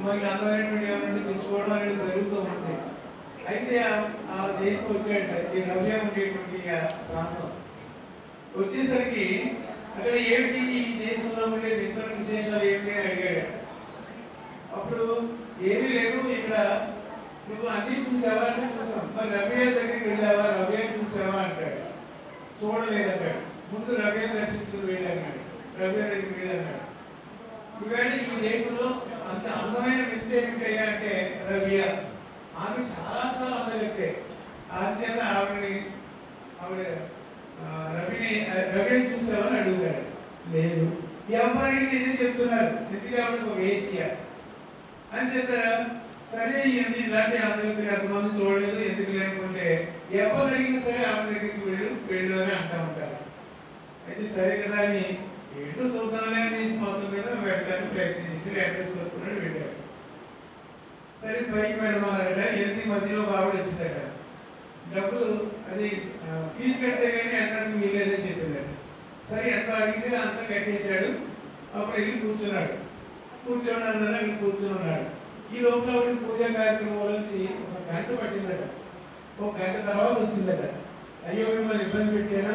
మనకి అందమైనటువంటి ఏమైనా తెచ్చుకోవడం అనేది జరుగుతూ ఉంటుంది. అయితే ఆ దేశం వచ్చాడట, ఈ రవ్య ఉండేటువంటి ప్రాంతం. వచ్చేసరికి అక్కడ ఏమిటి ఈ దేశంలో ఉండే వింత విశేషాలు ఏమిటి అని అడిగాడట. అప్పుడు ఏమీ లేదు, ఇక్కడ నువ్వు అన్నీ చూసావా అంటే చూసాం. మరి రవ్య దగ్గరికి వెళ్ళావా, రవ్య చూసావా అంటాడు. చూడలేదన్నాడు. ముందు రవ్య దర్శించుకుని వెళ్ళన్నాడు, రవ్య దగ్గరికి వెళ్ళన్నాడు. ఈవేళ ఈ దేశంలో అంత అందమైన విద్య ఏమిటయ్యా అంటే రవ్య. ఆమె చాలా చాలా అందగత్తే. అందుచేత ఆవిడ రవ్యని చూసావని అడుగుతాడు. లేదు. ఎవరు అడిగితే ఇదే చెప్తున్నారు, ఎందుకు ఆవిడ ఒక వేశ్య. అంచేత సరే ఇలాంటి అందగత్తి ఎంతమంది చూడలేదు, ఎందుకు లేనుకుంటే ఎవరు అడిగినా సరే ఆమె దగ్గరికి వెళ్ళు అని అంటూ ఉంటారు. అయితే సరే కదా అని ఏడు చూద్దామని అనేసి మొత్తం మీద వెళ్ళడానికి ప్రయత్నం చేసి అడ్రస్ కొట్టుకున్నాడు, వెళ్ళాడు. సరే పైకి వెళ్ళమన్నారట. ఎన్ని మధ్యలో ఆవిడ వచ్చిందట. డబ్బులు అది ఫీజు కడితే కానీ వెళ్ళడానికి వీలేదని చెప్పిందట. సరే ఎంత అడిగితే అంత కట్టేశాడు. అప్పుడు వెళ్ళి కూర్చున్నాడు. కూర్చున్నాడు కదా, వెళ్ళి కూర్చుని ఉన్నాడు. ఈ లోపల ఆవిడ పూజా కార్యక్రమం నుంచి ఒక గంట పట్టిందట. ఒక గంట తర్వాత వచ్చిందట. అయ్యో మిమ్మల్ని ఇబ్బంది పెట్టేనా,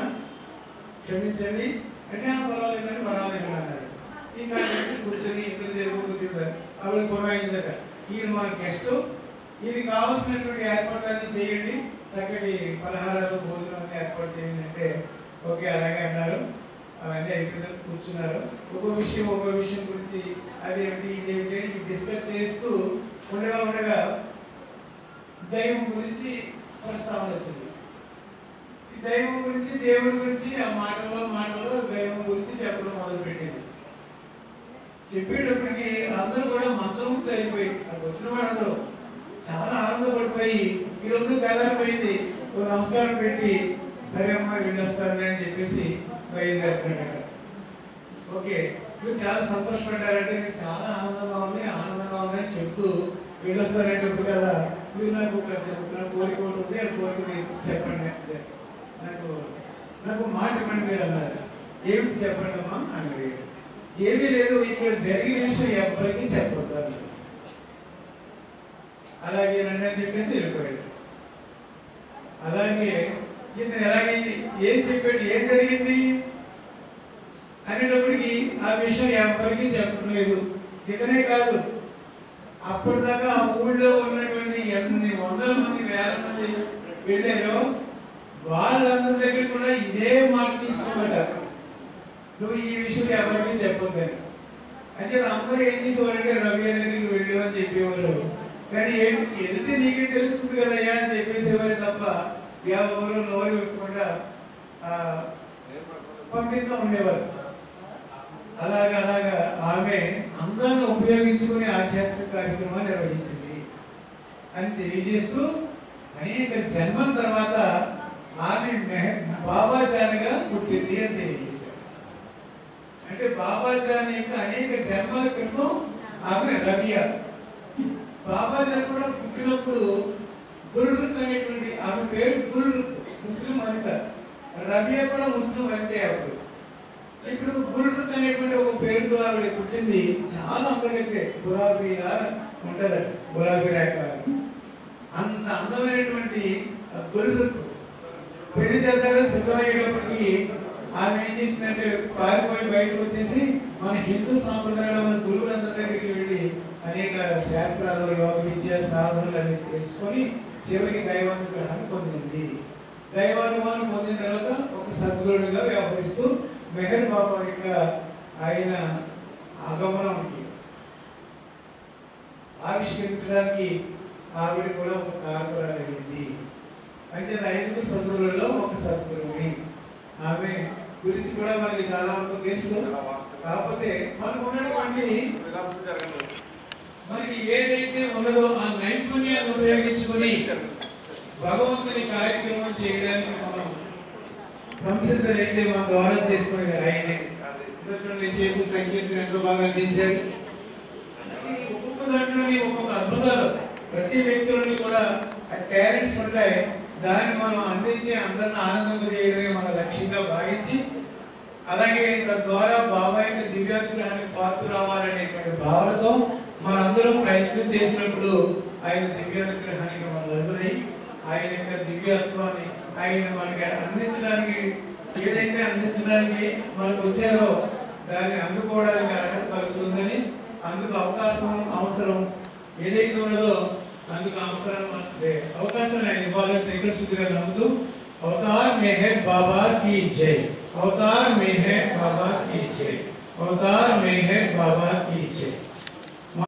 క్షమించండి అంటే పర్వాలేదని పర్వాలేదు అన్నారు. ఇంకా కూర్చొని ఇద్దరు జరుగు కూర్చుంటారు. ఆవిడ పురమాయిందట, ఈయన మన గెస్ట్, ఈయనకి కావాల్సినటువంటి ఏర్పాట్లన్నీ చేయండి, చక్కటి పలహారాలు భోజనం అన్ని ఏర్పాటు చేయండి అంటే ఓకే అలాగే అన్నారు. అవన్నీ అయిపోయిన కూర్చున్నారు. ఒక్కో విషయం గురించి అదేమిటి ఇదేమిటి డిస్కస్ చేస్తూ ఉండగా దైవం గురించి ప్రస్తావన వచ్చింది. ఈ దైవం గురించి, దేవుడి గురించి ఆ మాటలో దైవం గురించి చెప్పడం మొదలుపెట్టింది. చెప్పేటప్పటికి అందరూ కూడా మంత్రముగ్ధులు అయిపోయి, నాకు వచ్చిన వాళ్ళందరూ చాలా ఆనందపడిపోయి ఈ రోజు తెల్లారిపోయింది. ఓ నమస్కారం పెట్టి సరే అమ్మా వెళ్ళొస్తారులే అని చెప్పేసి బయలుదేరుతున్నాడట. ఓకే, మీరు చాలా సంతోషపడ్డారంటే మీకు చాలా ఆనందంగా ఉంది అని చెప్తూ వెళ్ళొస్తారంటప్పుడు కదా, మీరు నాకు కోరిక ఉంటుంది, ఆ కోరిక చెప్పండి, నాకు మాట ఇవ్వండి మీరు అన్నారు. ఏమిటి చెప్పండి అమ్మా అని అడిగారు. ఏమీ లేదు, ఇక్కడ జరిగిన విషయం ఎవరికి చెప్పొద్దు అన్నారు. అలాగే రండి అని చెప్పేసి వెళ్ళిపోయాడు. అలాగే ఇతను ఎలాగే ఏం చెప్పాడు, ఏం జరిగింది అనేటప్పటికి ఆ విషయం ఎవరికి చెప్పలేదు. ఇతనే కాదు, అప్పటిదాకా ఆ ఊళ్ళో ఉన్నటువంటి ఎన్ని వందల మంది వేల మంది వెళ్ళారో వాళ్ళందరి దగ్గర కూడా ఇదే మాట తీసుకున్నట, నువ్వు ఈ విషయం ఎవరికి చెప్పొద్దని. అంటే అందరూ ఏం చేసేవారంటే రవి దగ్గరికి వెళ్ళు అని చెప్పేవారు. కానీ ఎదుటి నీకే తెలుస్తుంది కదయ్యా అని చెప్పేసేవారే తప్ప ఎవరు నోరు ఇవ్వకుండా పంపిస్తూ ఉండేవారు. అలాగా ఆమె అందరిని ఉపయోగించుకుని ఆధ్యాత్మిక కార్యక్రమాన్ని నిర్వహించింది అని తెలియజేస్తూ అనేక జన్మల తర్వాత ఆమె బాబాజానిగా పుట్టింది అని తెలియజేశారు. అంటే బాబాజాని యొక్క అనేక జన్మల క్రితం ఆమె రవియా. బాబాజాని కూడా పుట్టినప్పుడు గుల్రుక్ అనేటువంటి ఆమె పేరు గుల్రుక్, ముస్లిం వనిత. రవియా కూడా ముస్లిం వనితే. అప్పుడు ఇప్పుడు గుల్రుక్ అనేటువంటి ఒక పేరుతో ఆవిడ పుట్టింది. చాలా అందరికీ గులాబీలా ఉంటుందట, గులాబీ రేఖ. అంత అందమైనటువంటి గుల్రుక్ పెళ్లి చేద్దాలని సిద్ధమయ్యేటప్పటికి ఆమె ఏం చేసిందంటే పారిపోయి బయటకు వచ్చేసి మన హిందూ సాంప్రదాయంలో ఉన్న గురువులందరి దగ్గరికి వెళ్ళి అనేక శాస్త్రాలు, యోగ విద్య, సాధనలు అన్ని తెలుసుకొని చివరికి దైవానుగ్రహాన్ని పొందింది. దైవానుగ్రహాన్ని పొందిన తర్వాత ఒక సద్గురుడిగా వ్యవహరిస్తూ మెహర్ బాబా యొక్క ఆయన ఆగమనంకి ఆవిష్కరించడానికి ఆవిడ కూడా ఒక కారకురాలయ్యింది. అంటే 5 సద్గురువులలో ఒక సద్గురువుని ఆమె గురించి కూడా మనకి చాలా వరకు తెలుసు. కాకపోతే మనకు ఉన్నటువంటి మనకి ఏదైతే ఉన్నదో ఆ నైపుణ్యాన్ని ఉపయోగించుకొని భగవంతుని కార్యక్రమం చేయడానికి మనం సంసిద్ధులైతే మన ద్వారా చేసుకునేది ఆయనే. చేపు సంకీర్తన ఎంతో బాగా అందించాడు. ఒక్కొక్క దాంట్లోని ఒక్కొక్క అద్భుతాలు, ప్రతి వ్యక్తులని కూడా టాలెంట్స్ ఉంటాయి. దాన్ని మనం అందించి అందరిని ఆనందం చేయడమే మన లక్ష్యంగా భావించి, అలాగే తద్వారా బాబాయిని దివ్యానుగ్రహానికి పాత్ర రావాలనేటువంటి భావనతో మనందరం ప్రయత్నం చేసినప్పుడు ఆయన దివ్యానుగ్రహానికి మనం అర్హులై ఆయన యొక్క దివ్యత్వాన్ని ఆయన మనకి అందించడానికి, ఏదైతే అందించడానికి మనకు వచ్చారో దాన్ని అందుకోవడానికి అర్హత కలుగుతుందని, అందుకు అవకాశం అవసరం ఏదైతే ఉన్నదో అందుకు అవకాశం ఆయన ఇవ్వాలని త్రికరణ శుద్ధిగా నమ్ముతూ అవతార్ మెహర్ బాబా की जय, అవతార్ మెహర్ బాబా की जय, అవతార్ మెహర్ బాబా की जय.